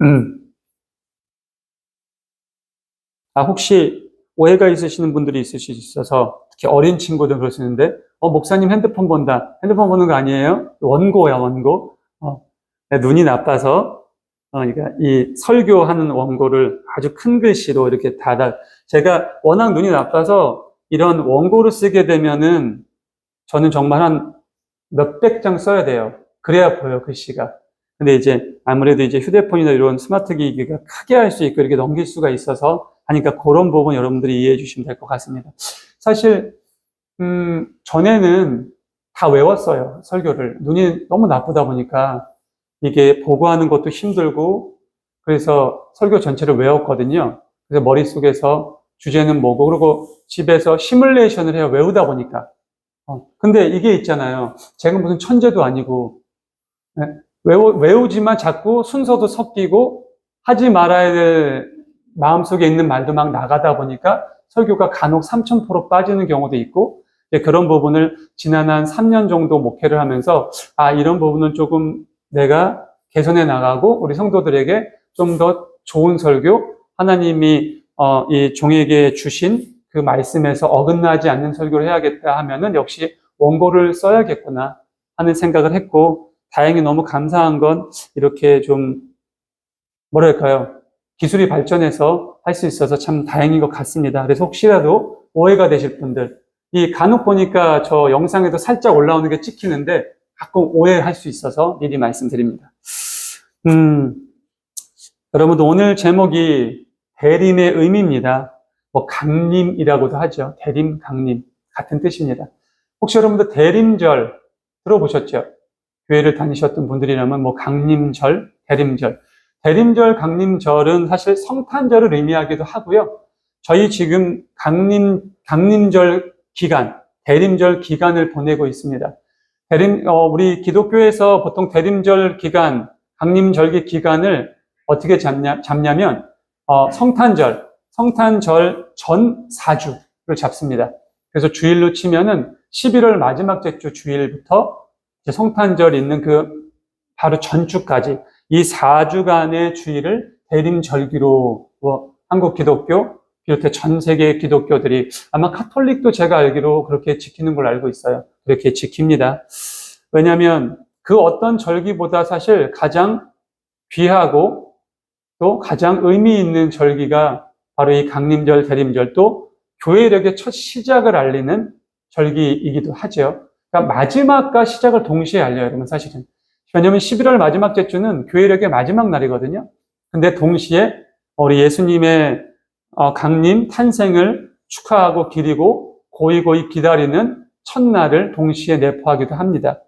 음. 혹시 오해가 있으시는 분들이 있을 수 있어서 특히 어린 친구들 그러시는데, 목사님 핸드폰 본다. 핸드폰 보는 거 아니에요? 원고야, 원고. 눈이 나빠서, 그러니까 이 설교하는 원고를 아주 큰 글씨로 이렇게 제가 워낙 눈이 나빠서 이런 원고를 쓰게 되면은 저는 정말 한 몇백 장 써야 돼요. 그래야 보여, 글씨가. 근데 이제 아무래도 이제 휴대폰이나 이런 스마트 기기가 크게 할 수 있고 이렇게 넘길 수가 있어서 하니까 그런 부분 여러분들이 이해해 주시면 될 것 같습니다. 사실, 전에는 다 외웠어요, 설교를. 눈이 너무 나쁘다 보니까 이게 보고하는 것도 힘들고 그래서 설교 전체를 외웠거든요. 그래서 머릿속에서 주제는 뭐고 그리고 집에서 시뮬레이션을 해요, 외우다 보니까. 근데 이게 있잖아요. 제가 무슨 천재도 아니고, 예, 외우지만 자꾸 순서도 섞이고, 하지 말아야 될 마음속에 있는 말도 막 나가다 보니까 설교가 간혹 삼천포로 빠지는 경우도 있고, 그런 부분을 지난 한 3년 정도 목회를 하면서, 이런 부분은 조금 내가 개선해 나가고, 우리 성도들에게 좀 더 좋은 설교, 하나님이, 이 종에게 주신 그 말씀에서 어긋나지 않는 설교를 해야겠다 하면은 역시 원고를 써야겠구나 하는 생각을 했고, 다행히 너무 감사한 건 이렇게 좀, 뭐랄까요, 기술이 발전해서 할 수 있어서 참 다행인 것 같습니다. 그래서 혹시라도 오해가 되실 분들, 이 간혹 보니까 저 영상에도 살짝 올라오는 게 찍히는데 가끔 오해할 수 있어서 미리 말씀드립니다. 여러분들 오늘 제목이 대림의 의미입니다. 강림이라고도 하죠. 대림, 강림. 같은 뜻입니다. 혹시 여러분들 대림절 들어보셨죠? 교회를 다니셨던 분들이라면 강림절, 대림절. 대림절, 강림절은 사실 성탄절을 의미하기도 하고요. 저희 지금 강림절 기간, 대림절 기간을 보내고 있습니다. 우리 기독교에서 보통 대림절 기간, 강림절기 기간을 어떻게 잡냐면, 성탄절 전 4주를 잡습니다. 그래서 주일로 치면은 11월 마지막 주 주일부터 이제 성탄절 있는 바로 전주까지 이 4주간의 주일을 대림절기로 한국 기독교 비롯해 전 세계 기독교들이 아마 카톨릭도 제가 알기로 그렇게 지키는 걸 알고 있어요. 그렇게 지킵니다. 왜냐하면 그 어떤 절기보다 사실 가장 귀하고 또 가장 의미 있는 절기가 바로 이 강림절, 대림절, 또 교회력의 첫 시작을 알리는 절기이기도 하죠. 그러니까 마지막과 시작을 동시에 알려요, 여러분, 사실은. 왜냐하면 11월 마지막 주는 교회력의 마지막 날이거든요. 근데 동시에 우리 예수님의 강림, 탄생을 축하하고 기리고 고이고이 기다리는 첫날을 동시에 내포하기도 합니다.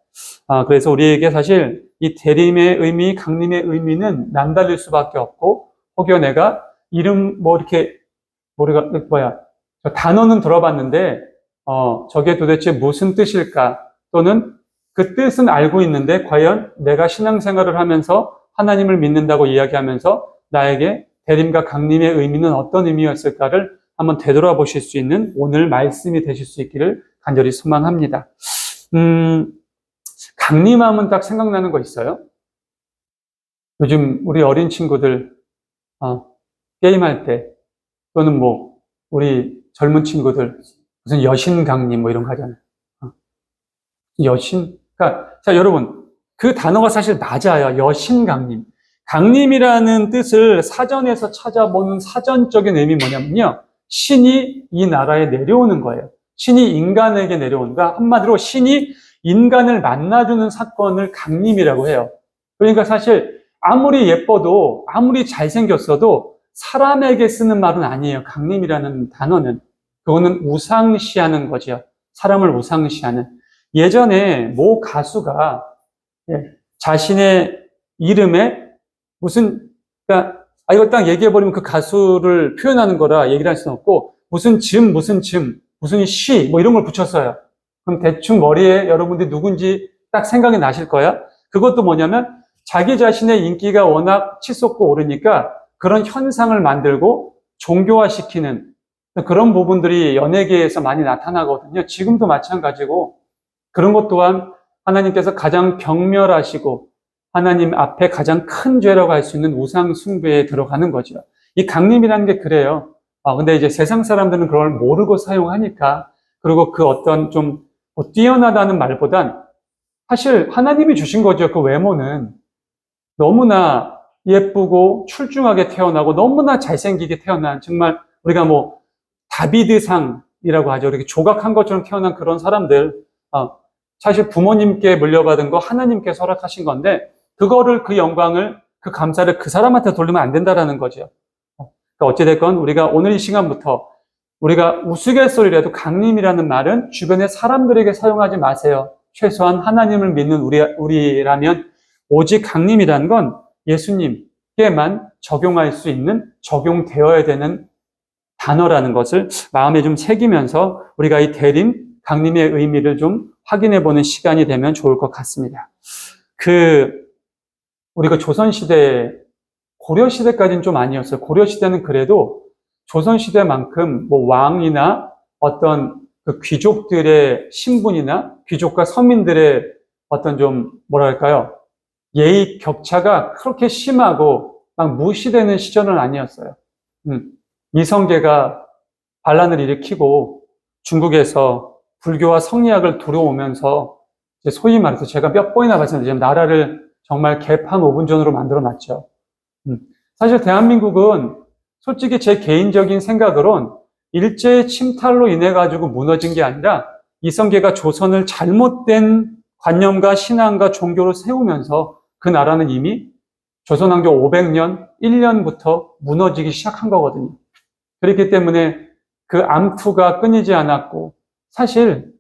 그래서 우리에게 사실 이 대림의 의미, 강림의 의미는 남다를 수밖에 없고, 혹여 내가 이름 이렇게 단어는 들어봤는데 저게 도대체 무슨 뜻일까? 또는 그 뜻은 알고 있는데 과연 내가 신앙생활을 하면서 하나님을 믿는다고 이야기하면서 나에게 대림과 강림의 의미는 어떤 의미였을까를 한번 되돌아보실 수 있는 오늘 말씀이 되실 수 있기를 간절히 소망합니다. 강림하면 딱 생각나는 거 있어요? 요즘 우리 어린 친구들 게임할 때 또는 우리 젊은 친구들 무슨 여신 강림 이런 거 하잖아요. 여신. 그러니까 자, 여러분, 그 단어가 사실 맞아요. 여신 강림. 강림이라는 뜻을 사전에서 찾아보는 사전적인 의미 뭐냐면요, 신이 이 나라에 내려오는 거예요. 신이 인간에게 내려오는, 그러니까 한마디로 신이 인간을 만나주는 사건을 강림이라고 해요. 그러니까 사실 아무리 예뻐도 아무리 잘생겼어도 사람에게 쓰는 말은 아니에요. 강림이라는 단어는. 그거는 우상시하는 거죠. 사람을 우상시하는. 예전에 모 가수가 자신의 이름에 그러니까 이거 딱 얘기해버리면 그 가수를 표현하는 거라 얘기를 할 수는 없고, 무슨 시, 이런 걸 붙였어요. 그럼 대충 머리에 여러분들이 누군지 딱 생각이 나실 거야. 그것도 뭐냐면 자기 자신의 인기가 워낙 치솟고 오르니까 그런 현상을 만들고 종교화시키는 그런 부분들이 연예계에서 많이 나타나거든요. 지금도 마찬가지고, 그런 것 또한 하나님께서 가장 경멸하시고 하나님 앞에 가장 큰 죄라고 할 수 있는 우상 숭배에 들어가는 거죠. 이 강림이라는 게 그래요. 근데 이제 세상 사람들은 그걸 모르고 사용하니까, 그리고 그 어떤 좀 뛰어나다는 말보단 사실 하나님이 주신 거죠. 그 외모는 너무나 예쁘고 출중하게 태어나고 너무나 잘생기게 태어난, 정말 우리가 뭐 다비드상이라고 하죠. 이렇게 조각한 것처럼 태어난 그런 사람들, 사실 부모님께 물려받은 거 하나님께서 허락하신 건데, 그거를, 그 영광을, 그 감사를 그 사람한테 돌리면 안 된다라는 거죠. 그러니까 어찌됐건 우리가 오늘 이 시간부터 우리가 우스갯소리라도 강림이라는 말은 주변의 사람들에게 사용하지 마세요. 최소한 하나님을 믿는 우리라면 오직 강림이라는 건 예수님께만 적용할 수 있는, 적용되어야 되는 단어라는 것을 마음에 좀 새기면서 우리가 이 대림, 강림의 의미를 좀 확인해 보는 시간이 되면 좋을 것 같습니다. 우리가 조선시대, 고려시대까지는 좀 아니었어요. 고려시대는 그래도 조선시대만큼 뭐 왕이나 어떤 그 귀족들의 신분이나 귀족과 서민들의 어떤 좀 뭐랄까요, 예의 격차가 그렇게 심하고 막 무시되는 시절은 아니었어요. 이성계가 반란을 일으키고 중국에서 불교와 성리학을 들어오면서 소위 말해서 제가 몇 번이나 말씀드리지만 나라를 정말 개판 5분 전으로 만들어 놨죠. 사실 대한민국은 솔직히 제 개인적인 생각으론 일제의 침탈로 인해 가지고 무너진 게 아니라 이성계가 조선을 잘못된 관념과 신앙과 종교로 세우면서 그 나라는 이미 조선왕조 500년 1년부터 무너지기 시작한 거거든요. 그렇기 때문에 그 암투가 끊이지 않았고, 사실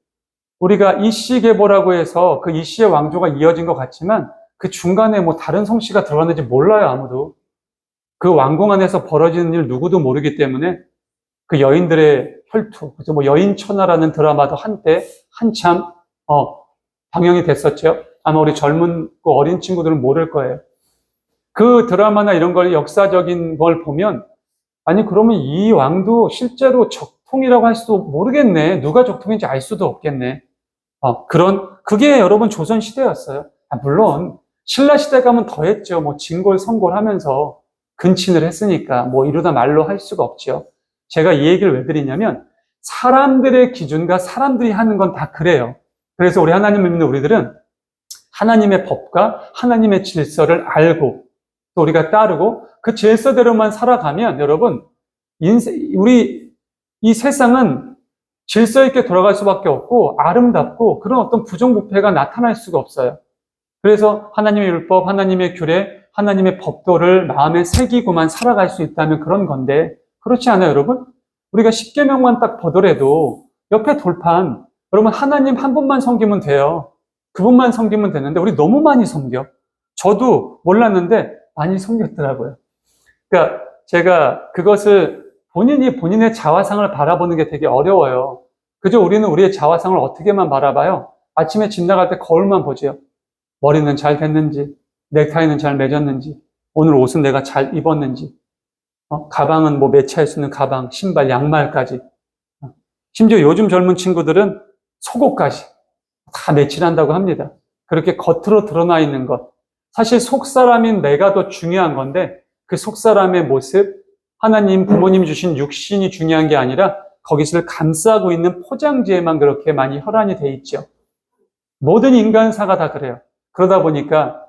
우리가 이씨계보라고 해서 그 이씨의 왕조가 이어진 것 같지만 그 중간에 뭐 다른 성씨가 들어갔는지 몰라요, 아무도. 그 왕궁 안에서 벌어지는 일 누구도 모르기 때문에 그 여인들의 혈투, 그래서 뭐 여인천하라는 드라마도 한때 한참 방영이 됐었죠. 아마 우리 젊은 어린 친구들은 모를 거예요. 그 드라마나 이런 걸, 역사적인 걸 보면, 아니 그러면 이 왕도 실제로 적통이라고 할 수도 모르겠네. 누가 적통인지 알 수도 없겠네. 그게 여러분 조선시대였어요. 물론 신라시대 가면 더했죠. 뭐 진골성골 하면서 근친을 했으니까 뭐 이루다 말로 할 수가 없죠. 제가 이 얘기를 왜 드리냐면 사람들의 기준과 사람들이 하는 건 다 그래요. 그래서 우리 하나님을 믿는 우리들은 하나님의 법과 하나님의 질서를 알고 또 우리가 따르고 그 질서대로만 살아가면 여러분, 우리 이 세상은 질서 있게 돌아갈 수밖에 없고 아름답고 그런 어떤 부정부패가 나타날 수가 없어요. 그래서 하나님의 율법, 하나님의 규례, 하나님의 법도를 마음에 새기고만 살아갈 수 있다면 그런 건데, 그렇지 않아요, 여러분? 우리가 십계명만 딱 보더라도 옆에 돌판, 여러분 하나님 한 분만 섬기면 돼요. 그분만 섬기면 되는데 우리 너무 많이 섬겨. 저도 몰랐는데 많이 섬겼더라고요. 그러니까 제가 그것을 본인의 자화상을 바라보는 게 되게 어려워요. 그저 우리는 우리의 자화상을 어떻게만 바라봐요? 아침에 집 나갈 때 거울만 보죠. 머리는 잘 됐는지, 넥타이는 잘 맺었는지, 오늘 옷은 내가 잘 입었는지, 가방은 뭐 매치할 수 있는 가방, 신발, 양말까지. 심지어 요즘 젊은 친구들은 속옷까지 다 매치를 한다고 합니다. 그렇게 겉으로 드러나 있는 것. 사실 속사람인 내가 더 중요한 건데 그 속사람의 모습, 하나님, 부모님 주신 육신이 중요한 게 아니라 거기를 감싸고 있는 포장지에만 그렇게 많이 혈안이 돼 있죠. 모든 인간사가 다 그래요. 그러다 보니까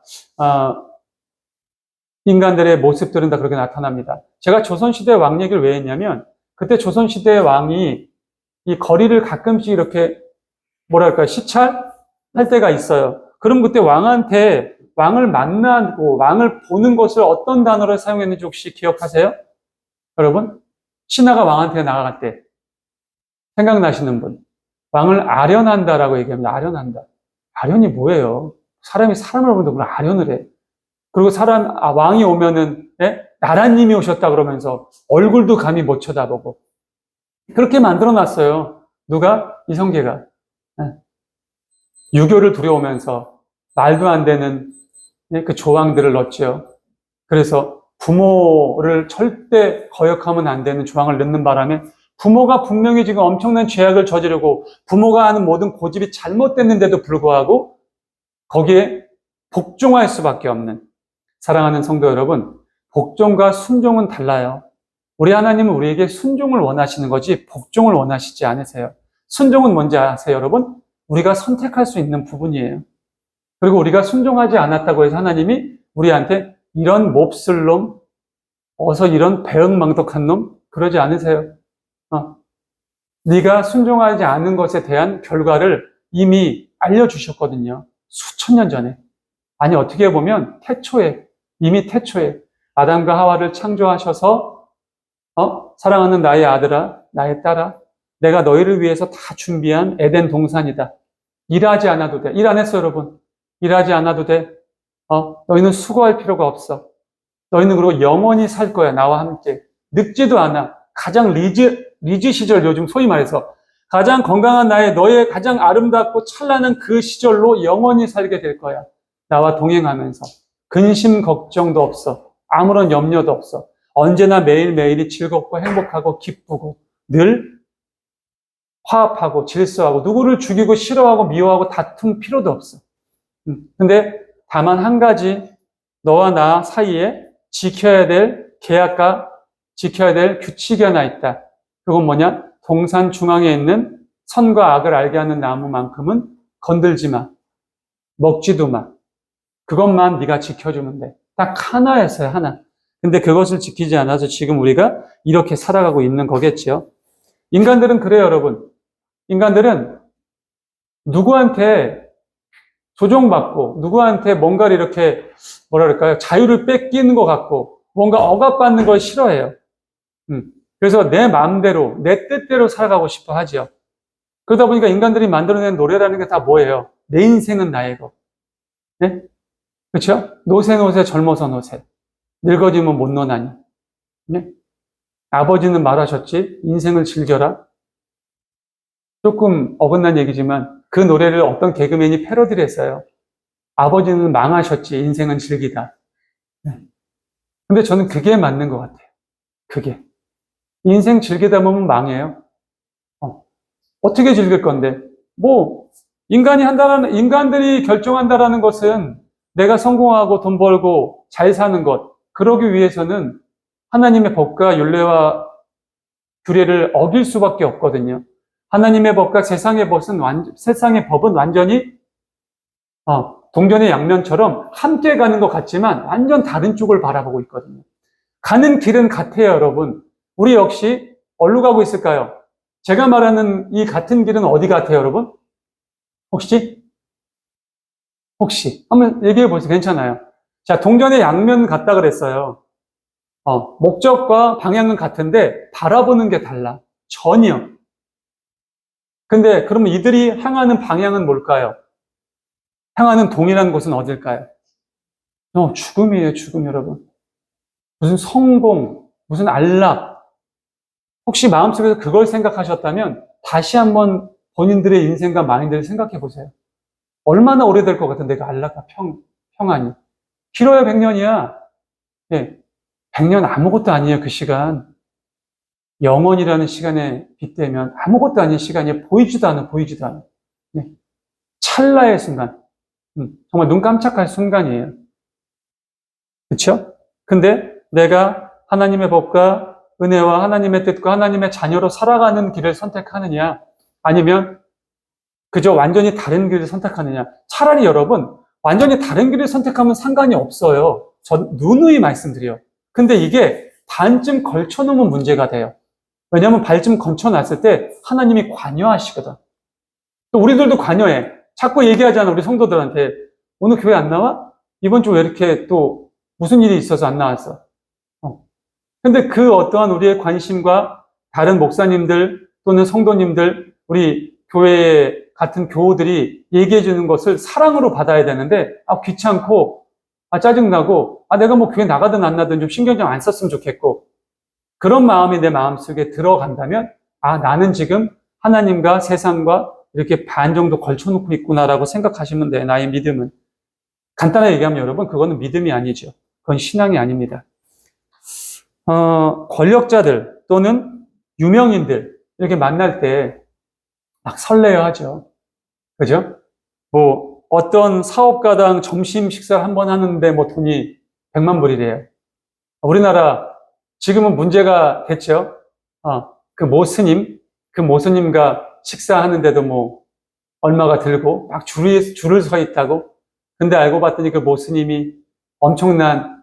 인간들의 모습들은 다 그렇게 나타납니다. 제가 조선시대 왕 얘기를 왜 했냐면 그때 조선시대 왕이 이 거리를 가끔씩 이렇게 뭐랄까 시찰할 때가 있어요. 그럼 그때 왕을 만나고 왕을 보는 것을 어떤 단어를 사용했는지 혹시 기억하세요? 여러분? 신하가 왕한테 나갈 때 생각나시는 분? 왕을 아련한다라고 얘기합니다. 아련한다. 아련이 뭐예요? 사람이 사람을 보는데 그걸 아련을 해. 그리고 왕이 오면은, 나라님이 오셨다 그러면서 얼굴도 감히 못 쳐다보고. 그렇게 만들어 놨어요. 누가? 이성계가. 유교를 두려우면서 말도 안 되는 그 조항들을 넣었죠. 그래서 부모를 절대 거역하면 안 되는 조항을 넣는 바람에 부모가 분명히 지금 엄청난 죄악을 저지르고 부모가 하는 모든 고집이 잘못됐는데도 불구하고 거기에 복종할 수밖에 없는, 사랑하는 성도 여러분, 복종과 순종은 달라요. 우리 하나님은 우리에게 순종을 원하시는 거지 복종을 원하시지 않으세요. 순종은 뭔지 아세요, 여러분? 우리가 선택할 수 있는 부분이에요. 그리고 우리가 순종하지 않았다고 해서 하나님이 우리한테 이런 몹쓸 놈, 어서 이런 배은망덕한 놈, 그러지 않으세요. 네가 순종하지 않은 것에 대한 결과를 이미 알려주셨거든요. 수천 년 전에. 아니, 어떻게 보면 이미 태초에 아담과 하와를 창조하셔서 사랑하는 나의 아들아, 나의 딸아, 내가 너희를 위해서 다 준비한 에덴 동산이다. 일하지 않아도 돼. 일 안 했어, 여러분. 일하지 않아도 돼. 너희는 수고할 필요가 없어. 너희는 그리고 영원히 살 거야, 나와 함께. 늙지도 않아. 가장 리즈 시절, 요즘 소위 말해서 가장 건강한 너의 가장 아름답고 찬란한 그 시절로 영원히 살게 될 거야. 나와 동행하면서. 근심 걱정도 없어. 아무런 염려도 없어. 언제나 매일매일이 즐겁고 행복하고 기쁘고 늘 화합하고 질서하고 누구를 죽이고 싫어하고 미워하고 다툼 필요도 없어. 근데 다만 한 가지, 너와 나 사이에 지켜야 될 계약과 지켜야 될 규칙이 하나 있다. 그건 뭐냐? 동산 중앙에 있는 선과 악을 알게 하는 나무만큼은 건들지 마. 먹지도 마. 그것만 네가 지켜주면 돼. 딱 하나였어요, 하나. 근데 그것을 지키지 않아서 지금 우리가 이렇게 살아가고 있는 거겠죠. 인간들은 그래요, 여러분. 인간들은 누구한테 조종받고 누구한테 뭔가를 이렇게 뭐랄까요, 자유를 뺏기는 것 같고 뭔가 억압받는 걸 싫어해요. 그래서 내 마음대로 내 뜻대로 살아가고 싶어 하죠. 그러다 보니까 인간들이 만들어낸 노래라는 게 다 뭐예요? 내 인생은 나의 것. 네? 그렇죠? 노세 노세 젊어서 노세. 늙어지면 못 노나니. 네? 아버지는 말하셨지, 인생을 즐겨라. 조금 어긋난 얘기지만 그 노래를 어떤 개그맨이 패러디를 했어요. 아버지는 망하셨지, 인생은 즐기다. 네. 근데 저는 그게 맞는 것 같아요. 그게. 인생 즐기다 보면 망해요. 어떻게 즐길 건데? 인간들이 결정한다라는 것은 내가 성공하고 돈 벌고 잘 사는 것, 그러기 위해서는 하나님의 법과 율례와 규례를 어길 수밖에 없거든요. 하나님의 법과 세상의 법은 완전히 동전의 양면처럼 함께 가는 것 같지만 완전 다른 쪽을 바라보고 있거든요. 가는 길은 같아요, 여러분. 우리 역시 어디로 가고 있을까요? 제가 말하는 이 같은 길은 어디 같아요, 여러분? 혹시 한번 얘기해 보세요. 괜찮아요. 자, 동전의 양면 같다 그랬어요. 목적과 방향은 같은데 바라보는 게 달라. 전혀. 근데 그러면 이들이 향하는 방향은 뭘까요? 향하는 동일한 곳은 어딜까요? 죽음이에요, 죽음, 여러분. 무슨 성공, 무슨 안락. 혹시 마음속에서 그걸 생각하셨다면 다시 한번 본인들의 인생과 마인드를 생각해 보세요. 얼마나 오래될 것 같은데 그 안락과 평안이. 길어야 100년이야. 예, 100년 아무것도 아니에요, 그 시간. 영원이라는 시간에 빗대면 아무것도 아닌 시간이 보이지도 않아. 네. 찰나의 순간. 정말 눈 깜짝할 순간이에요. 그렇죠? 근데 내가 하나님의 법과 은혜와 하나님의 뜻과 하나님의 자녀로 살아가는 길을 선택하느냐, 아니면 그저 완전히 다른 길을 선택하느냐. 차라리 여러분, 완전히 다른 길을 선택하면 상관이 없어요. 전 누누이 말씀드려요. 근데 이게 반쯤 걸쳐놓으면 문제가 돼요. 왜냐하면 발쯤 걸쳐놨을 때 하나님이 관여하시거든. 또 우리들도 관여해. 자꾸 얘기하잖아, 우리 성도들한테. 오늘 교회 안 나와? 이번 주 왜 이렇게 또 무슨 일이 있어서 안 나왔어? 근데 그 어떠한 우리의 관심과 다른 목사님들 또는 성도님들, 우리 교회의 같은 교우들이 얘기해 주는 것을 사랑으로 받아야 되는데, 귀찮고, 짜증나고, 내가 뭐 교회 나가든 안 나든 좀 신경 좀 안 썼으면 좋겠고, 그런 마음이 내 마음속에 들어간다면, 나는 지금 하나님과 세상과 이렇게 반 정도 걸쳐놓고 있구나라고 생각하시면 돼요, 나의 믿음은. 간단하게 얘기하면 여러분, 그거는 믿음이 아니죠. 그건 신앙이 아닙니다. 권력자들 또는 유명인들 이렇게 만날 때 막 설레어 하죠. 그죠? 어떤 사업가당 점심 식사를 한 번 하는데 뭐 돈이 100만 불이래요. 우리나라 지금은 문제가 됐죠. 그 모스님과 식사하는데도 뭐 얼마가 들고 막 줄을 서 있다고. 근데 알고 봤더니 그 모스님이 엄청난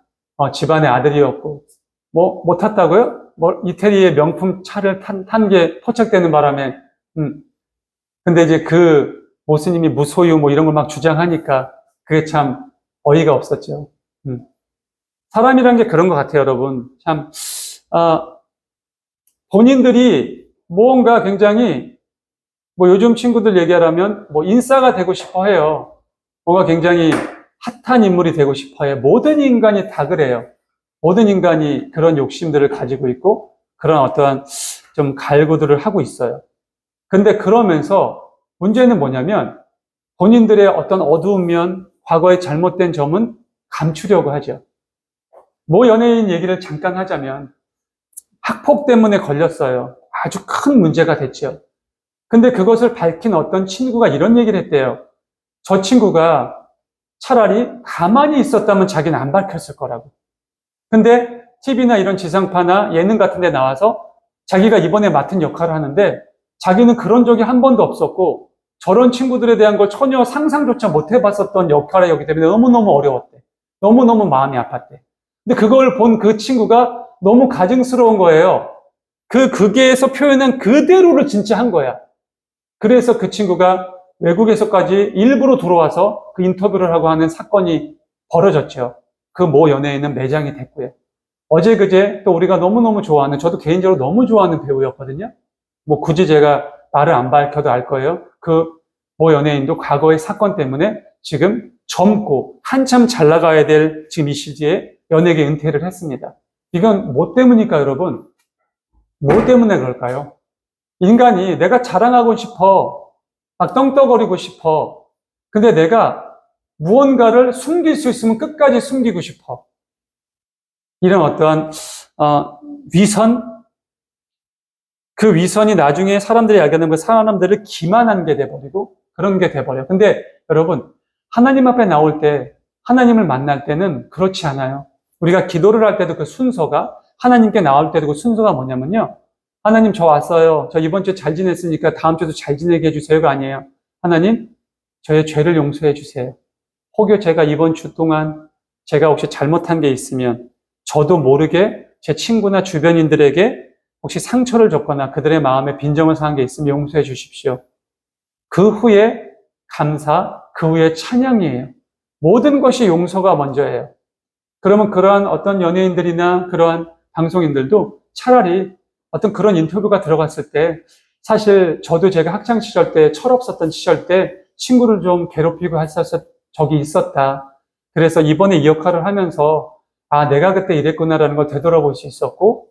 집안의 아들이었고, 뭐 탔다고요? 뭐 이태리의 명품 차를 탄 게 포착되는 바람에, 근데 이제 그 모스님이 무소유 뭐 이런 걸 막 주장하니까 그게 참 어이가 없었죠. 사람이란 게 그런 것 같아요, 여러분. 참, 본인들이 무언가 굉장히, 뭐 요즘 친구들 얘기하라면, 뭐 인싸가 되고 싶어 해요. 뭔가 굉장히 핫한 인물이 되고 싶어 해요. 모든 인간이 다 그래요. 모든 인간이 그런 욕심들을 가지고 있고, 그런 어떠한 좀 갈구들을 하고 있어요. 근데 그러면서 문제는 뭐냐면, 본인들의 어떤 어두운 면, 과거의 잘못된 점은 감추려고 하죠. 모 연예인 얘기를 잠깐 하자면, 학폭 때문에 걸렸어요. 아주 큰 문제가 됐죠. 근데 그것을 밝힌 어떤 친구가 이런 얘기를 했대요. 저 친구가 차라리 가만히 있었다면 자기는 안 밝혔을 거라고. 근데 TV나 이런 지상파나 예능 같은 데 나와서 자기가 이번에 맡은 역할을 하는데 자기는 그런 적이 한 번도 없었고 저런 친구들에 대한 걸 전혀 상상조차 못 해봤었던 역할이었기 때문에 너무너무 어려웠대. 너무너무 마음이 아팠대. 근데 그걸 본 그 친구가 너무 가증스러운 거예요. 그 극에서 표현한 그대로를 진짜 한 거야. 그래서 그 친구가 외국에서까지 일부러 들어와서 그 인터뷰를 하고 하는 사건이 벌어졌죠. 그 모 연예인은 매장이 됐고요. 어제 그제 또 우리가 너무너무 좋아하는, 저도 개인적으로 너무 좋아하는 배우였거든요. 뭐 굳이 제가 말을 안 밝혀도 알 거예요. 그 모 연예인도 과거의 사건 때문에 지금 젊고 한참 잘 나가야 될 지금 이 시기에 연예계 은퇴를 했습니다. 이건 뭐 때문일까, 여러분? 뭐 때문에 그럴까요? 인간이 내가 자랑하고 싶어. 막 떵떵거리고 싶어. 근데 내가 무언가를 숨길 수 있으면 끝까지 숨기고 싶어. 이런 어떠한 위선? 그 위선이 나중에 사람들이 알게 되면 그 사람들을 기만한 게 돼버리고 그런 게 돼버려요. 근데 여러분, 하나님 앞에 나올 때, 하나님을 만날 때는 그렇지 않아요. 우리가 기도를 할 때도 그 순서가, 하나님께 나올 때도 그 순서가 뭐냐면요. 하나님 저 왔어요. 저 이번 주에 잘 지냈으니까 다음 주도 잘 지내게 해주세요가 아니에요. 하나님, 저의 죄를 용서해 주세요. 혹여 제가 이번 주 동안 제가 혹시 잘못한 게 있으면 저도 모르게 제 친구나 주변인들에게 혹시 상처를 줬거나 그들의 마음에 빈정을 상한 게 있으면 용서해 주십시오. 그 후에 감사, 그 후에 찬양이에요. 모든 것이 용서가 먼저예요. 그러면 그러한 어떤 연예인들이나 그러한 방송인들도 차라리 어떤 그런 인터뷰가 들어갔을 때 사실 저도 제가 학창시절 때 철없었던 시절 때 친구를 좀 괴롭히고 했었던 적이 있었다. 그래서 이번에 이 역할을 하면서 내가 그때 이랬구나라는 걸 되돌아볼 수 있었고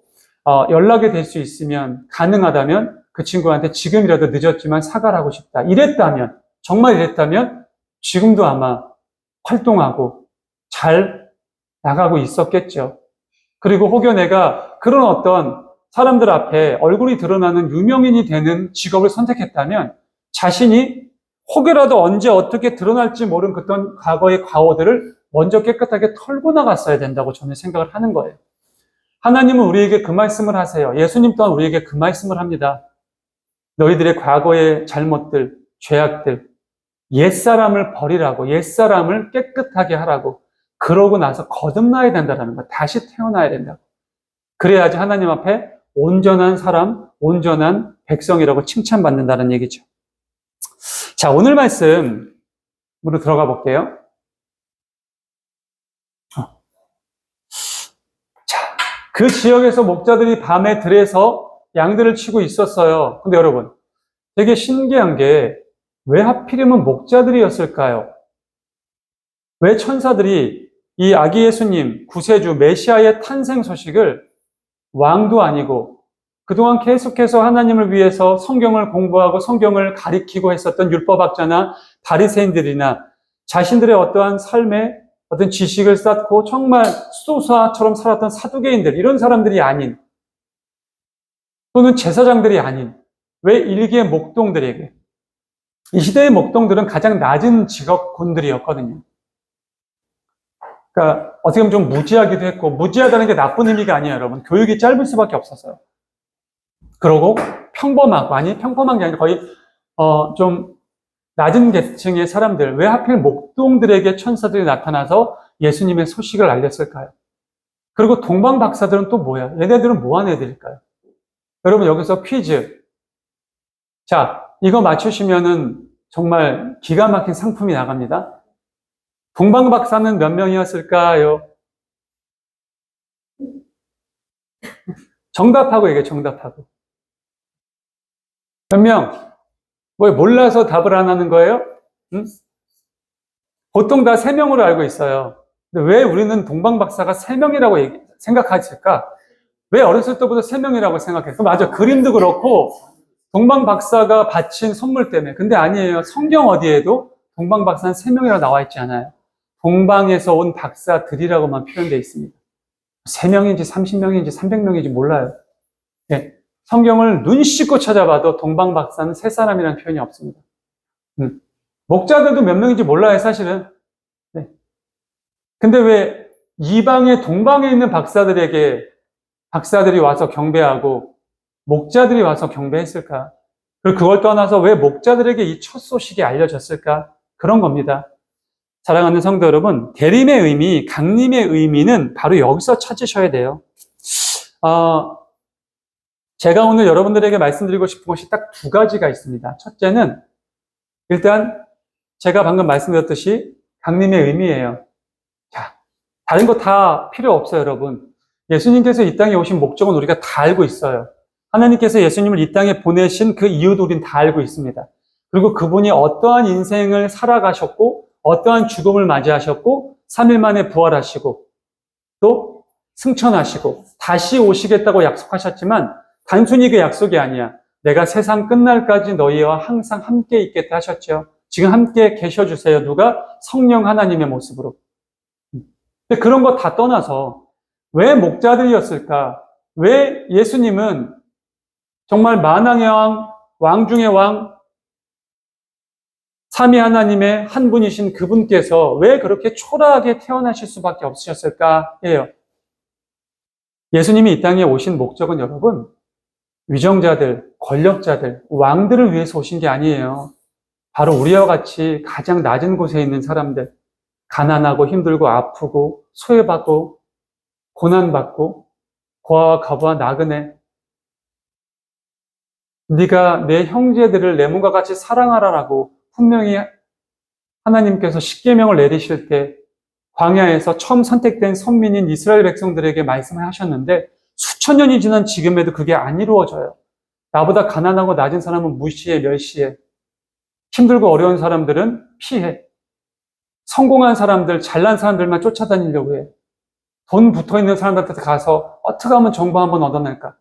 연락이 될 수 있으면 가능하다면 그 친구한테 지금이라도 늦었지만 사과를 하고 싶다. 이랬다면 정말 이랬다면 지금도 아마 활동하고 잘 나가고 있었겠죠. 그리고 혹여 내가 그런 어떤 사람들 앞에 얼굴이 드러나는 유명인이 되는 직업을 선택했다면 자신이 혹여라도 언제 어떻게 드러날지 모르는 그런 과거의 과오들을 먼저 깨끗하게 털고 나갔어야 된다고 저는 생각을 하는 거예요. 하나님은 우리에게 그 말씀을 하세요. 예수님 또한 우리에게 그 말씀을 합니다. 너희들의 과거의 잘못들, 죄악들, 옛사람을 버리라고, 옛사람을 깨끗하게 하라고, 그러고 나서 거듭나야 된다는 거, 다시 태어나야 된다고. 그래야지 하나님 앞에 온전한 사람, 온전한 백성이라고 칭찬받는다는 얘기죠. 자, 오늘 말씀으로 들어가 볼게요. 자, 그 지역에서 목자들이 밤에 들에서 양들을 치고 있었어요. 근데 여러분, 되게 신기한 게 왜 하필이면 목자들이었을까요? 왜 천사들이 이 아기 예수님, 구세주, 메시아의 탄생 소식을 왕도 아니고 그동안 계속해서 하나님을 위해서 성경을 공부하고 성경을 가리키고 했었던 율법학자나 바리새인들이나 자신들의 어떠한 삶에 어떤 지식을 쌓고 정말 수도사처럼 살았던 사두개인들, 이런 사람들이 아닌, 또는 제사장들이 아닌, 왜 일개 목동들에게, 이 시대의 목동들은 가장 낮은 직업군들이었거든요. 그러니까 어떻게 보면 좀 무지하기도 했고, 무지하다는 게 나쁜 의미가 아니에요, 여러분. 교육이 짧을 수밖에 없었어요. 그러고 평범하고, 아니 평범한 게 아니라 거의 좀 낮은 계층의 사람들, 왜 하필 목동들에게 천사들이 나타나서 예수님의 소식을 알렸을까요? 그리고 동방 박사들은 또 뭐야? 얘네들은 뭐 하는 애들일까요? 여러분, 여기서 퀴즈. 자, 이거 맞추시면은 정말 기가 막힌 상품이 나갑니다. 동방 박사는 몇 명이었을까요? 정답하고 얘기해, 정답하고. 몇 명? 뭐 몰라서 답을 안 하는 거예요? 응? 보통 다 3명으로 알고 있어요. 근데 왜 우리는 동방 박사가 3명이라고 생각하실까? 왜 어렸을 때부터 3명이라고 생각했어? 맞아. 그림도 그렇고, 동방 박사가 바친 선물 때문에. 근데 아니에요. 성경 어디에도 동방 박사는 3명이라고 나와 있지 않아요. 동방에서 온 박사들이라고만 표현되어 있습니다. 3명인지 30명인지 300명인지 몰라요. 네. 성경을 눈 씻고 찾아봐도 동방 박사는 3사람이라는 표현이 없습니다. 목자들도 몇 명인지 몰라요, 사실은. 네. 근데 왜 이방의 동방에 있는 박사들이 와서 경배하고 목자들이 와서 경배했을까? 그리고 그걸 떠나서 왜 목자들에게 이 첫 소식이 알려졌을까? 그런 겁니다. 사랑하는 성도 여러분, 대림의 의미, 강림의 의미는 바로 여기서 찾으셔야 돼요. 제가 오늘 여러분들에게 말씀드리고 싶은 것이 딱 2가지가 있습니다. 첫째는 일단 제가 방금 말씀드렸듯이 강림의 의미예요. 자, 다른 거 다 필요 없어요, 여러분. 예수님께서 이 땅에 오신 목적은 우리가 다 알고 있어요. 하나님께서 예수님을 이 땅에 보내신 그 이유도 우린 다 알고 있습니다. 그리고 그분이 어떠한 인생을 살아가셨고 어떠한 죽음을 맞이하셨고 3일 만에 부활하시고 또 승천하시고 다시 오시겠다고 약속하셨지만 단순히 그 약속이 아니야. 내가 세상 끝날까지 너희와 항상 함께 있겠다 하셨죠. 지금 함께 계셔주세요. 누가? 성령 하나님의 모습으로. 근데 그런 거 다 떠나서 왜 목자들이었을까? 왜 예수님은 정말 만왕의 왕, 왕 중의 왕, 삼위 하나님의 한 분이신 그분께서 왜 그렇게 초라하게 태어나실 수밖에 없으셨을까예요. 예수님이 이 땅에 오신 목적은 여러분, 위정자들, 권력자들, 왕들을 위해서 오신 게 아니에요. 바로 우리와 같이 가장 낮은 곳에 있는 사람들, 가난하고 힘들고 아프고 소외받고 고난받고 고아와 과부와 나그네, 네가 내 형제들을 내 몸과 같이 사랑하라라고 분명히 하나님께서 십계명을 내리실 때 광야에서 처음 선택된 선민인 이스라엘 백성들에게 말씀을 하셨는데 수천 년이 지난 지금에도 그게 안 이루어져요. 나보다 가난하고 낮은 사람은 무시해, 멸시해. 힘들고 어려운 사람들은 피해. 성공한 사람들, 잘난 사람들만 쫓아다니려고 해. 돈 붙어있는 사람들한테 가서 어떻게 하면 정보 한번 얻어낼까?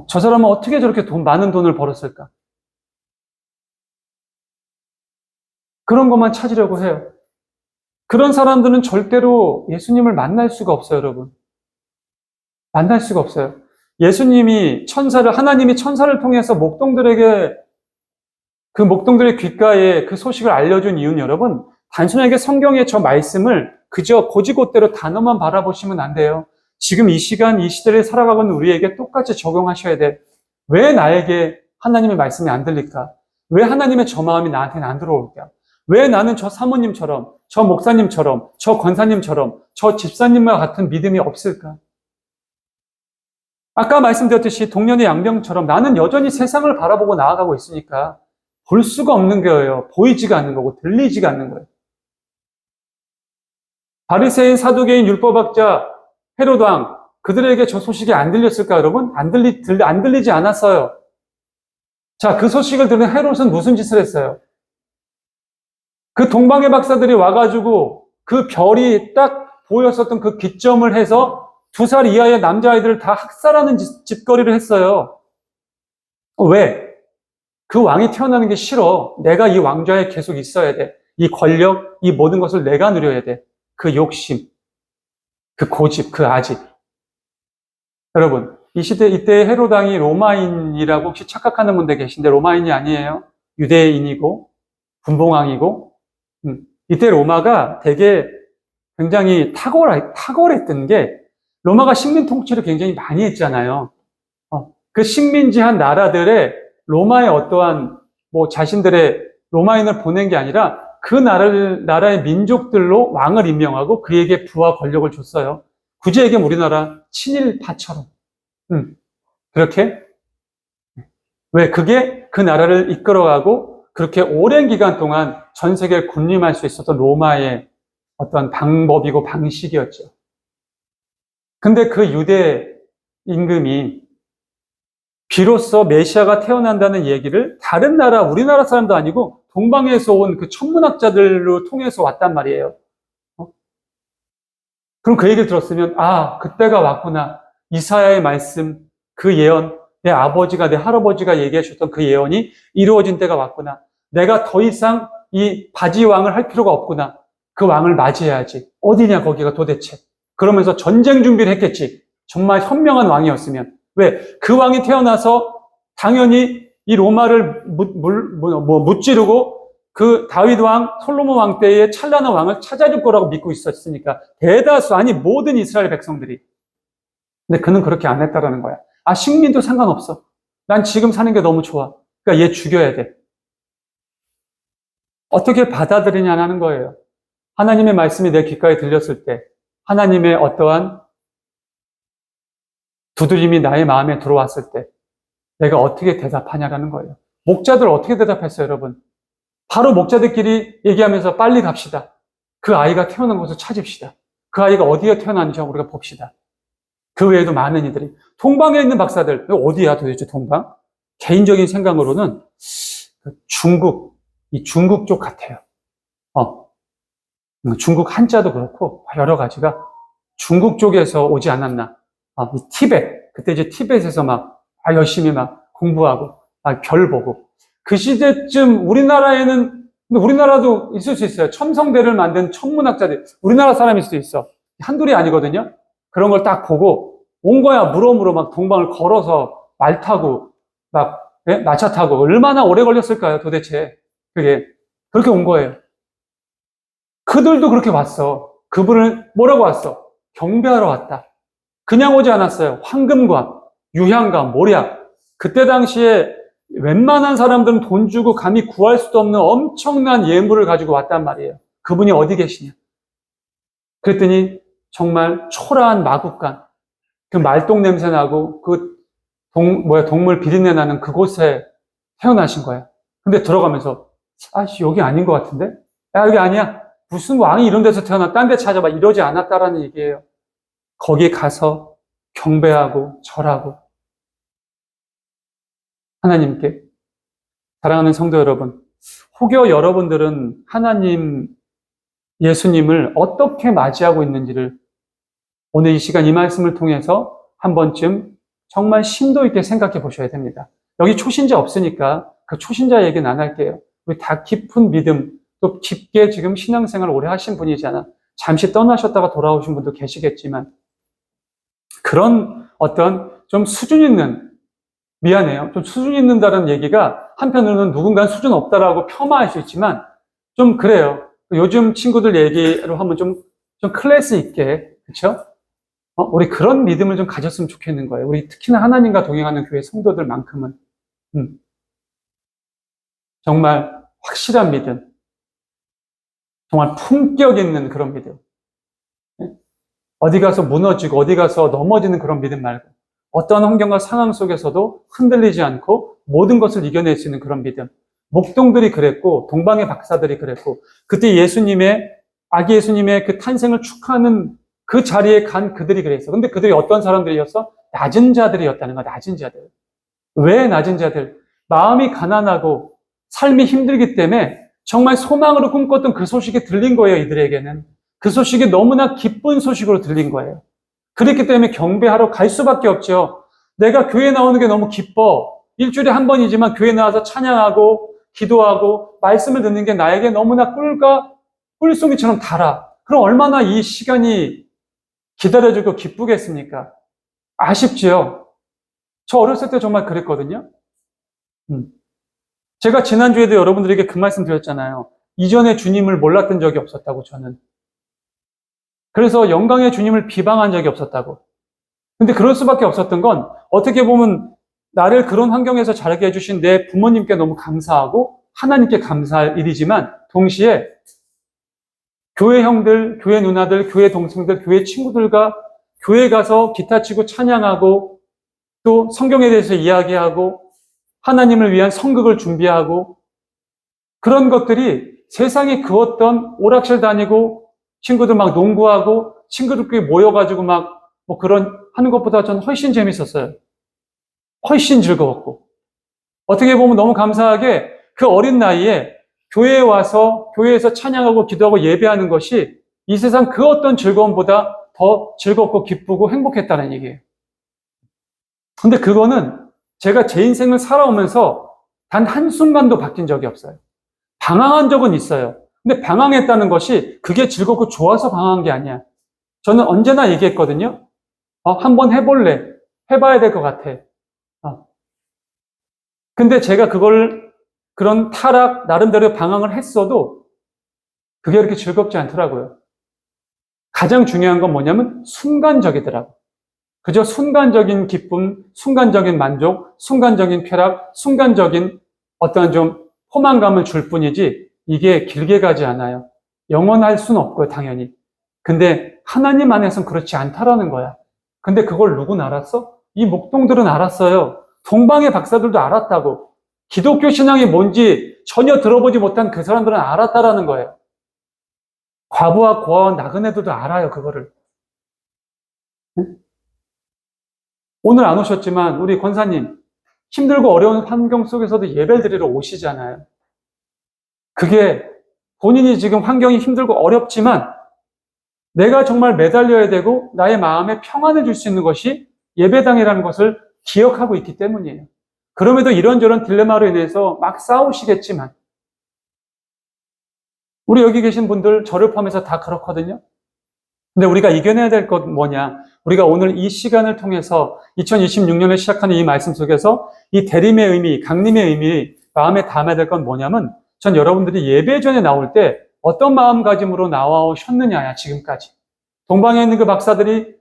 저 사람은 어떻게 저렇게 많은 돈을 벌었을까? 그런 것만 찾으려고 해요. 그런 사람들은 절대로 예수님을 만날 수가 없어요, 여러분. 만날 수가 없어요. 하나님이 천사를 통해서 목동들의 귓가에 그 소식을 알려준 이유는 여러분, 단순하게 성경의 저 말씀을 그저 고지고대로 단어만 바라보시면 안 돼요. 지금 이 시간, 이 시대를 살아가고 있는 우리에게 똑같이 적용하셔야 돼. 왜 나에게 하나님의 말씀이 안 들릴까? 왜 하나님의 저 마음이 나한테는 안 들어올까? 왜 나는 저 사모님처럼, 저 목사님처럼, 저 권사님처럼, 저 집사님과 같은 믿음이 없을까? 아까 말씀드렸듯이 동년의 양병처럼 나는 여전히 세상을 바라보고 나아가고 있으니까 볼 수가 없는 거예요. 보이지가 않는 거고 들리지가 않는 거예요. 바리새인, 사두개인, 율법학자, 헤롯 왕, 그들에게 저 소식이 안 들렸을까, 여러분? 안 들리지 않았어요. 자, 그 소식을 들은 헤롯은 무슨 짓을 했어요? 그 동방의 박사들이 와가지고 그 별이 딱 보였었던 그 기점을 해서 2살 이하의 남자아이들을 다 학살하는 짓거리를 했어요. 왜? 그 왕이 태어나는 게 싫어. 내가 이 왕좌에 계속 있어야 돼. 이 권력, 이 모든 것을 내가 누려야 돼. 그 욕심, 그 고집, 그 아집. 여러분, 이때 헤롯 왕이 로마인이라고 혹시 착각하는 분들 계신데 로마인이 아니에요. 유대인이고 분봉왕이고, 이때 로마가 되게 굉장히 탁월했던 게, 로마가 식민 통치를 굉장히 많이 했잖아요. 그 식민지한 나라들의 로마의 어떠한 자신들의 로마인을 보낸 게 아니라 그 나라의 민족들로 왕을 임명하고 그에게 부와 권력을 줬어요. 굳이 얘기하면 우리나라 친일파처럼. 그렇게. 왜? 그게 그 나라를 이끌어가고 그렇게 오랜 기간 동안 전 세계를 군림할 수 있었던 로마의 어떤 방법이고 방식이었죠. 근데 그 유대 임금이 비로소 메시아가 태어난다는 얘기를 다른 나라, 우리나라 사람도 아니고 동방에서 온 그 천문학자들로 통해서 왔단 말이에요. 그럼 그 얘기를 들었으면, 아, 그때가 왔구나. 이사야의 말씀, 그 예언, 내 아버지가, 내 할아버지가 얘기해 주셨던 그 예언이 이루어진 때가 왔구나. 내가 더 이상 이 바지 왕을 할 필요가 없구나. 그 왕을 맞이해야지. 어디냐, 거기가 도대체. 그러면서 전쟁 준비를 했겠지. 정말 현명한 왕이었으면. 왜? 그 왕이 태어나서 당연히 이 로마를 무찌르고 그 다윗 왕, 솔로몬 왕 때의 찬란한 왕을 찾아줄 거라고 믿고 있었으니까. 대다수, 아니 모든 이스라엘 백성들이. 근데 그는 그렇게 안 했다라는 거야. 아, 식민도 상관없어. 난 지금 사는 게 너무 좋아. 그러니까 얘 죽여야 돼. 어떻게 받아들이냐는 거예요. 하나님의 말씀이 내 귓가에 들렸을 때, 하나님의 어떠한 두드림이 나의 마음에 들어왔을 때, 내가 어떻게 대답하냐라는 거예요. 목자들 어떻게 대답했어요, 여러분? 바로 목자들끼리 얘기하면서 빨리 갑시다. 그 아이가 태어난 곳을 찾읍시다. 그 아이가 어디에 태어났는지 우리가 봅시다. 그 외에도 많은 이들이. 동방에 있는 박사들, 어디야 도대체 동방? 개인적인 생각으로는 이 중국 쪽 같아요. 중국 한자도 그렇고 여러 가지가 중국 쪽에서 오지 않았나. 이 티벳, 그때 이제 티벳에서 열심히 공부하고 별 보고. 그 시대쯤 근데 우리나라도 있을 수 있어요. 첨성대를 만든 천문학자들, 우리나라 사람일 수도 있어. 한둘이 아니거든요. 그런 걸 딱 보고 온 거야. 물어 동방을 걸어서 말 타고 마차 타고. 얼마나 오래 걸렸을까요, 도대체. 그게 그렇게 온 거예요. 그들도 그렇게 왔어. 그분은 뭐라고 왔어? 경배하러 왔다. 그냥 오지 않았어요. 황금과 유향과 모략. 그때 당시에 웬만한 사람들은 돈 주고 감히 구할 수도 없는 엄청난 예물을 가지고 왔단 말이에요. 그분이 어디 계시냐? 그랬더니 정말 초라한 마국간, 그 말똥 냄새 나고 그 동물 비린내 나는 그곳에 태어나신 거야. 근데 들어가면서 여기 아닌 것 같은데? 야, 여기 아니야. 무슨 왕이 이런 데서 태어나? 딴 데 찾아봐. 이러지 않았다라는 얘기예요. 거기 가서 경배하고 절하고 하나님께. 사랑하는 성도 여러분, 혹여 여러분들은 하나님, 예수님을 어떻게 맞이하고 있는지를 오늘 이 시간 이 말씀을 통해서 한 번쯤 정말 심도 있게 생각해 보셔야 됩니다. 여기 초신자 없으니까 그 초신자 얘기는 안 할게요. 우리 다 깊은 믿음, 또 깊게 지금 신앙생활을 오래 하신 분이잖아. 잠시 떠나셨다가 돌아오신 분도 계시겠지만 그런 어떤 좀 수준 있는, 미안해요. 좀 수준 있는다는 얘기가 한편으로는 누군가는 수준 없다라고 폄하할 수 있지만 좀 그래요. 요즘 친구들 얘기로 하면 좀 클래스 있게, 그렇죠? 우리 그런 믿음을 좀 가졌으면 좋겠는 거예요. 우리 특히나 하나님과 동행하는 교회 성도들만큼은 정말 확실한 믿음, 정말 품격 있는 그런 믿음. 어디 가서 무너지고 어디 가서 넘어지는 그런 믿음 말고 어떤 환경과 상황 속에서도 흔들리지 않고 모든 것을 이겨낼 수 있는 그런 믿음. 목동들이 그랬고 동방의 박사들이 그랬고 그때 아기 예수님의 그 탄생을 축하하는 그 자리에 간 그들이 그랬어. 근데 그들이 어떤 사람들이었어? 낮은 자들이었다는 거야. 낮은 자들. 왜 낮은 자들? 마음이 가난하고 삶이 힘들기 때문에 정말 소망으로 꿈꿨던 그 소식이 들린 거예요. 이들에게는. 그 소식이 너무나 기쁜 소식으로 들린 거예요. 그렇기 때문에 경배하러 갈 수밖에 없죠. 내가 교회 나오는 게 너무 기뻐. 일주일에 한 번이지만 교회 나와서 찬양하고 기도하고 말씀을 듣는 게 나에게 너무나 꿀송이처럼 달아. 그럼 얼마나 이 시간이 기다려주고 기쁘겠습니까? 아쉽지요. 저 어렸을 때 정말 그랬거든요. 제가 지난주에도 여러분들에게 그 말씀 드렸잖아요. 이전에 주님을 몰랐던 적이 없었다고, 저는. 그래서 영광의 주님을 비방한 적이 없었다고. 근데 그럴 수밖에 없었던 건 어떻게 보면 나를 그런 환경에서 자라게 해주신 내 부모님께 너무 감사하고 하나님께 감사할 일이지만 동시에 교회 형들, 교회 누나들, 교회 동생들, 교회 친구들과 교회 가서 기타 치고 찬양하고 또 성경에 대해서 이야기하고 하나님을 위한 성극을 준비하고 그런 것들이 세상에 그 어떤 오락실 다니고 친구들 막 농구하고 친구들끼리 모여가지고 막 뭐 그런 하는 것보다 전 훨씬 재밌었어요. 훨씬 즐거웠고. 어떻게 보면 너무 감사하게 그 어린 나이에 교회에 와서 교회에서 찬양하고 기도하고 예배하는 것이 이 세상 그 어떤 즐거움보다 더 즐겁고 기쁘고 행복했다는 얘기예요. 근데 그거는 제가 제 인생을 살아오면서 단 한순간도 바뀐 적이 없어요. 방황한 적은 있어요. 근데 방황했다는 것이 그게 즐겁고 좋아서 방황한 게 아니야. 저는 언제나 얘기했거든요. 한번 해볼래. 해봐야 될 것 같아. 근데 제가 그런 타락, 나름대로 방황을 했어도 그게 그렇게 즐겁지 않더라고요. 가장 중요한 건 뭐냐면 순간적이더라고. 그저 순간적인 기쁨, 순간적인 만족, 순간적인 쾌락, 순간적인 어떤 좀 포만감을 줄 뿐이지 이게 길게 가지 않아요. 영원할 수는 없고요, 당연히. 근데 하나님 안에서는 그렇지 않다라는 거야. 근데 그걸 누군 알았어? 이 목동들은 알았어요. 동방의 박사들도 알았다고. 기독교 신앙이 뭔지 전혀 들어보지 못한 그 사람들은 알았다라는 거예요. 과부와 고아와 나그네들도 알아요, 그거를. 응? 오늘 안 오셨지만 우리 권사님 힘들고 어려운 환경 속에서도 예배를 드리러 오시잖아요. 그게 본인이 지금 환경이 힘들고 어렵지만 내가 정말 매달려야 되고 나의 마음에 평안을 줄 수 있는 것이 예배당이라는 것을 기억하고 있기 때문이에요. 그럼에도 이런저런 딜레마로 인해서 막 싸우시겠지만 우리 여기 계신 분들 저를 포함해서 다 그렇거든요. 근데 우리가 이겨내야 될 것 뭐냐? 우리가 오늘 이 시간을 통해서 2026년을 시작하는 이 말씀 속에서 이 대림의 의미, 강림의 의미 마음에 담아야 될 건 뭐냐면 전 여러분들이 예배 전에 나올 때 어떤 마음가짐으로 나와오셨느냐야 지금까지. 동방에 있는 그 박사들이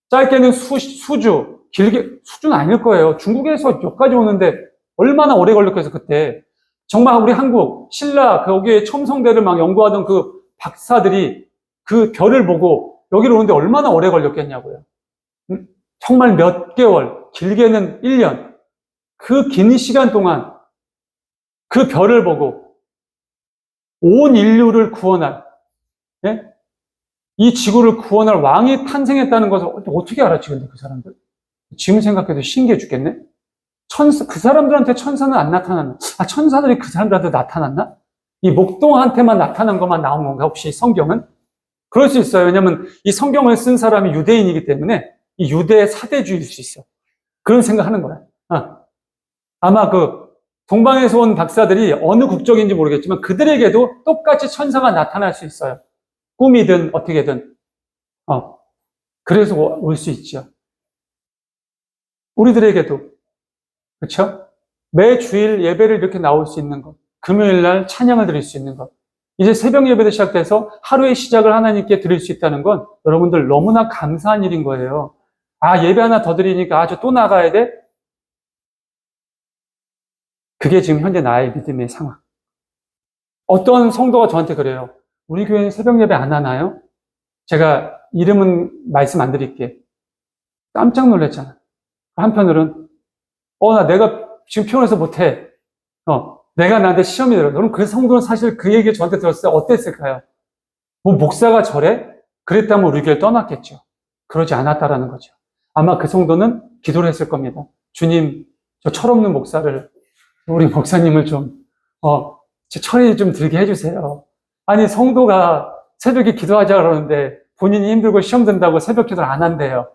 짧게는 수주, 길게 수주는 아닐 거예요. 중국에서 여기까지 오는데 얼마나 오래 걸렸겠어 그때. 정말 우리 한국 신라 거기에 첨성대를 막 연구하던 그 박사들이 그 별을 보고 여기로 오는데 얼마나 오래 걸렸겠냐고요. 정말 몇 개월, 길게는 1년. 그 긴 시간 동안 그 별을 보고 온 인류를 구원할, 예? 이 지구를 구원할 왕이 탄생했다는 것을 어떻게 알았지, 근데 그 사람들? 지금 생각해도 신기해 죽겠네? 그 사람들한테 천사는 안 나타났나? 천사들이 그 사람들한테 나타났나? 이 목동한테만 나타난 것만 나온 건가, 혹시 성경은? 그럴 수 있어요. 왜냐면 이 성경을 쓴 사람이 유대인이기 때문에 이 유대의 사대주의일 수 있어. 그런 생각하는 거야. 아마 그 동방에서 온 박사들이 어느 국적인지 모르겠지만 그들에게도 똑같이 천사가 나타날 수 있어요. 꿈이든 어떻게든. 그래서 올 수 있죠. 우리들에게도. 그렇죠? 매 주일 예배를 이렇게 나올 수 있는 것. 금요일 날 찬양을 드릴 수 있는 것. 이제 새벽 예배도 시작돼서 하루의 시작을 하나님께 드릴 수 있다는 건 여러분들 너무나 감사한 일인 거예요. 예배 하나 더 드리니까 저 또 나가야 돼? 그게 지금 현재 나의 믿음의 상황. 어떤 성도가 저한테 그래요. 우리 교회는 새벽 예배 안 하나요? 제가 이름은 말씀 안 드릴게. 깜짝 놀랐잖아. 한편으로는 내가 지금 피곤해서 못해. 내가 나한테 시험이 들어. 그럼 그 성도는 사실 그 얘기 저한테 들었을 때 어땠을까요? 뭐 목사가 저래? 그랬다면 우리 교회를 떠났겠죠. 그러지 않았다라는 거죠. 아마 그 성도는 기도를 했을 겁니다. 주님, 저 철없는 목사를, 우리 목사님을 좀, 처리 좀 들게 해주세요. 아니, 성도가 새벽에 기도하자 그러는데 본인이 힘들고 시험 든다고 새벽 기도를 안 한대요.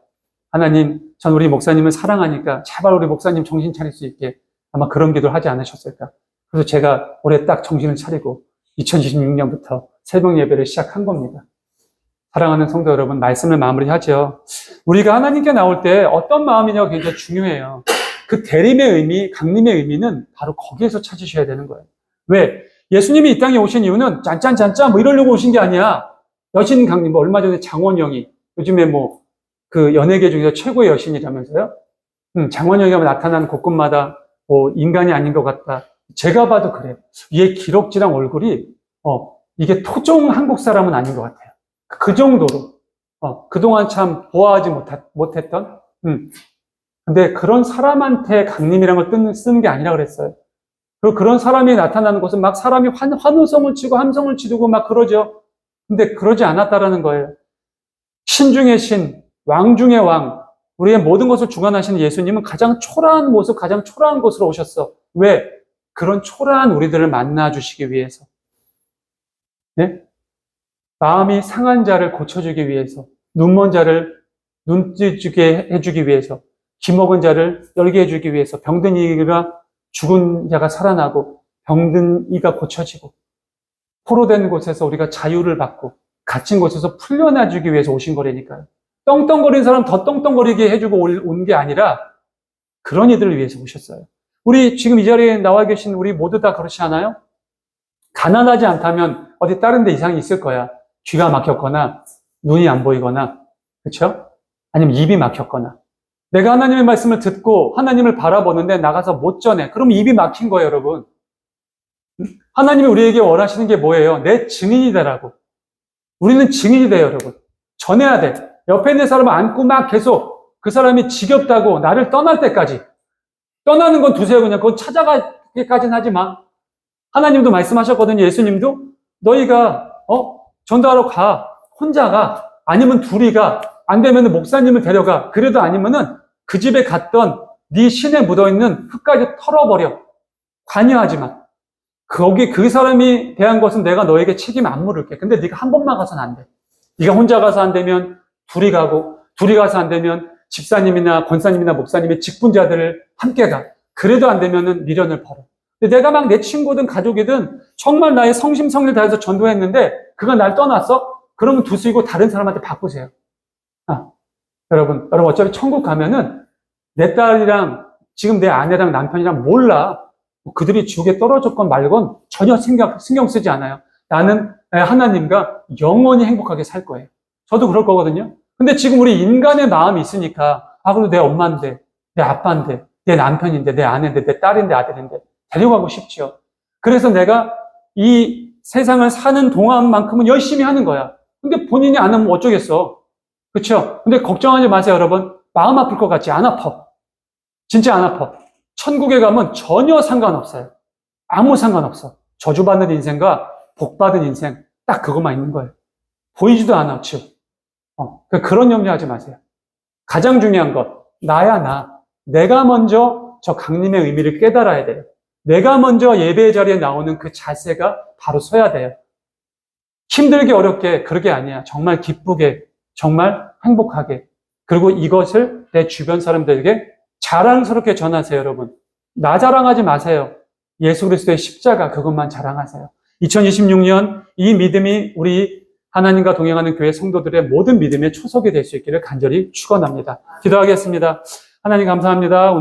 하나님, 전 우리 목사님을 사랑하니까 제발 우리 목사님 정신 차릴 수 있게 아마 그런 기도를 하지 않으셨을까. 그래서 제가 올해 딱 정신을 차리고 2026년부터 새벽 예배를 시작한 겁니다. 사랑하는 성도 여러분, 말씀을 마무리하죠. 우리가 하나님께 나올 때 어떤 마음이냐가 굉장히 중요해요. 그 대림의 의미, 강림의 의미는 바로 거기에서 찾으셔야 되는 거예요. 왜? 예수님이 이 땅에 오신 이유는 짠짠짠짠 뭐 이러려고 오신 게 아니야. 여신 강림, 뭐 얼마 전에 장원영이 요즘에 뭐 그 연예계 중에서 최고의 여신이라면서요. 장원영이 나타나는 곳곳마다 뭐 인간이 아닌 것 같다. 제가 봐도 그래요. 얘 기럭지랑 얼굴이 이게 토종 한국 사람은 아닌 것 같아요. 그 정도로 그동안 참 보아하지 못했던 근데 그런 사람한테 강림이라는 걸 쓰는 게 아니라 그랬어요. 그리고 그런 사람이 나타나는 곳은 막 사람이 환호성을 치고 함성을 치르고 막 그러죠. 근데 그러지 않았다라는 거예요. 신 중의 신, 왕 중의 왕, 우리의 모든 것을 주관하시는 예수님은 가장 초라한 모습, 가장 초라한 곳으로 오셨어. 왜? 그런 초라한 우리들을 만나주시기 위해서. 네? 마음이 상한 자를 고쳐주기 위해서, 눈먼 자를 눈뜨게 해주기 위해서, 기먹은 자를 열게 해주기 위해서, 병든 이가 죽은 자가 살아나고, 병든 이가 고쳐지고, 포로된 곳에서 우리가 자유를 받고, 갇힌 곳에서 풀려나주기 위해서 오신 거라니까요. 떵떵거리는 사람 더 떵떵거리게 해주고 온 게 아니라 그런 이들을 위해서 오셨어요. 우리 지금 이 자리에 나와 계신 우리 모두 다 그렇지 않아요? 가난하지 않다면 어디 다른 데 이상이 있을 거야. 귀가 막혔거나 눈이 안 보이거나 그렇죠? 아니면 입이 막혔거나 내가 하나님의 말씀을 듣고 하나님을 바라보는데 나가서 못 전해. 그럼 입이 막힌 거예요, 여러분. 하나님이 우리에게 원하시는 게 뭐예요? 내 증인이 되라고. 우리는 증인이 돼요, 여러분. 전해야 돼. 옆에 있는 사람을 안고 막 계속 그 사람이 지겹다고 나를 떠날 때까지. 떠나는 건 두세요, 그냥. 그건 찾아가기까지는 하지 마. 하나님도 말씀하셨거든요, 예수님도. 너희가, 전도하러 가. 혼자 가. 아니면 둘이 가. 안 되면 목사님을 데려가. 그래도 아니면은 그 집에 갔던 네 신에 묻어있는 흙까지 털어버려. 관여하지 마. 거기 그 사람이 대한 것은 내가 너에게 책임 안 물을게. 근데 네가 한 번만 가서는 안 돼. 네가 혼자 가서 안 되면 둘이 가고, 둘이 가서 안 되면 집사님이나 권사님이나 목사님의 직분자들을 함께 가. 그래도 안 되면은 미련을 벌어. 근데 내가 막 내 친구든 가족이든 정말 나의 성심성의를 다해서 전도했는데 그가 날 떠났어? 그러면 두시고 다른 사람한테 바꾸세요. 여러분 어차피 천국 가면은 내 딸이랑 지금 내 아내랑 남편이랑 몰라. 그들이 지옥에 떨어졌건 말건 전혀 신경 쓰지 않아요. 나는 하나님과 영원히 행복하게 살 거예요. 저도 그럴 거거든요. 근데 지금 우리 인간의 마음이 있으니까 그래도 내 엄마인데, 내 아빠인데, 내 남편인데, 내 아내인데, 내 딸인데, 아들인데 데려가고 싶지요. 그래서 내가 이 세상을 사는 동안만큼은 열심히 하는 거야. 근데 본인이 안 하면 어쩌겠어. 그렇죠? 근데 걱정하지 마세요, 여러분. 마음 아플 것 같지? 안 아파. 진짜 안 아파. 천국에 가면 전혀 상관없어요. 아무 상관없어. 저주받는 인생과 복받은 인생, 딱 그것만 있는 거예요. 보이지도 않아, 즉. 그런 염려하지 마세요. 가장 중요한 것, 나야 나. 내가 먼저 저 강림의 의미를 깨달아야 돼요. 내가 먼저 예배의 자리에 나오는 그 자세가 바로 서야 돼요. 힘들게 어렵게 그러게 아니야. 정말 기쁘게, 정말 행복하게. 그리고 이것을 내 주변 사람들에게 자랑스럽게 전하세요, 여러분. 나 자랑하지 마세요. 예수 그리스도의 십자가 그것만 자랑하세요. 2026년 이 믿음이 우리 하나님과 동행하는 교회 성도들의 모든 믿음의 초석이 될 수 있기를 간절히 축원합니다. 기도하겠습니다. 하나님 감사합니다. 오늘